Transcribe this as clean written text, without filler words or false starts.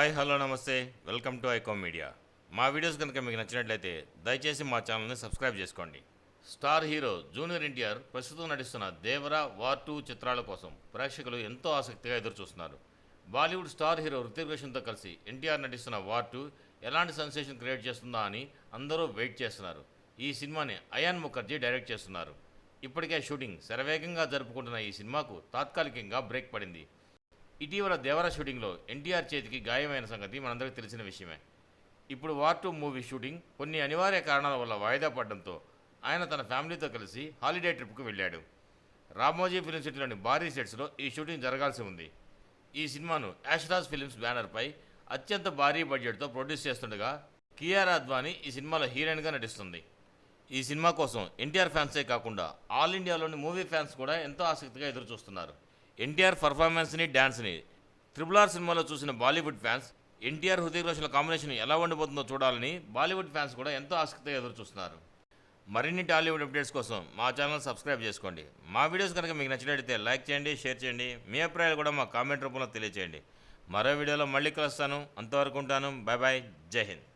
Hi hello నమస్తే welcome to ICOMM media. మా videos కనుక మీకు నచ్చినట్లయితే దయచేసి మా ఛానల్ని సబ్స్క్రైబ్ చేసుకోండి. స్టార్ హీరో జూనియర్ ఎన్టీఆర్ ప్రస్తుతం నటిస్తున్న దేవరా వార్ 2 చిత్రాల కోసం ప్రేక్షకులు ఎంతో ఆసక్తిగా ఎదురుచూస్తున్నారు. బాలీవుడ్ స్టార్ హీరో హృతిక్ రోషన్తో కలిసి ఎన్టీఆర్ నటిస్తున్న వార్ 2 ఎలాంటి సెన్సేషన్ క్రియేట్ చేస్తుందా అని అందరూ వెయిట్ చేస్తున్నారు. ఈ సినిమాని అయాన్ ముఖర్జీ డైరెక్ట్ చేస్తున్నారు. ఇప్పటికే షూటింగ్ శరవేగంగా జరుపుకుంటున్న ఈ సినిమాకు తాత్కాలికంగా బ్రేక్ పడింది. ఇటీవల దేవరా షూటింగ్లో ఎన్టీఆర్ చేతికి గాయమైన సంగతి మనందరికీ తెలిసిన విషయమే. ఇప్పుడు వార్ 2 మూవీ షూటింగ్ కొన్ని అనివార్య కారణాల వల్ల వాయిదా పడడంతో ఆయన తన ఫ్యామిలీతో కలిసి హాలిడే ట్రిప్కు వెళ్ళాడు. రామోజీ ఫిలిం సిటీలోని భారీ సెట్స్లో ఈ షూటింగ్ జరగాల్సి ఉంది. ఈ సినిమాను యాష్రాజ్ ఫిలిమ్స్ బ్యానర్పై అత్యంత భారీ బడ్జెట్తో ప్రొడ్యూస్ చేస్తుండగా కియారా అద్వానీ ఈ సినిమాలో హీరోయిన్గా నటిస్తుంది. ఈ సినిమా కోసం ఎన్టీఆర్ ఫ్యాన్సే కాకుండా ఆల్ ఇండియాలోని మూవీ ఫ్యాన్స్ కూడా ఎంతో ఆసక్తిగా ఎదురుచూస్తున్నారు. ఎన్టీఆర్ పర్ఫార్మెన్స్ని, డ్యాన్స్ని RRR సినిమాలో చూసిన బాలీవుడ్ ఫ్యాన్స్ ఎన్టీఆర్ హృతిక్ రోషన్ల కాంబినేషన్ ఎలా ఉండబోతుందో చూడాలని బాలీవుడ్ ఫ్యాన్స్ కూడా ఎంతో ఆసక్తిగా ఎదురుచూస్తున్నారు. మరిన్ని టాలీవుడ్ అప్డేట్స్ కోసం మా ఛానల్ సబ్స్క్రైబ్ చేసుకోండి. మా వీడియోస్ కనుక మీకు నచ్చినట్లయితే లైక్ చేయండి, షేర్ చేయండి. మీ అభిప్రాయాలు కూడా మా కామెంట్ రూపంలో తెలియజేయండి. మరో వీడియోలో మళ్ళీ కలుస్తాను. అంతవరకు ఉంటాను. Bye bye. జై హింద్.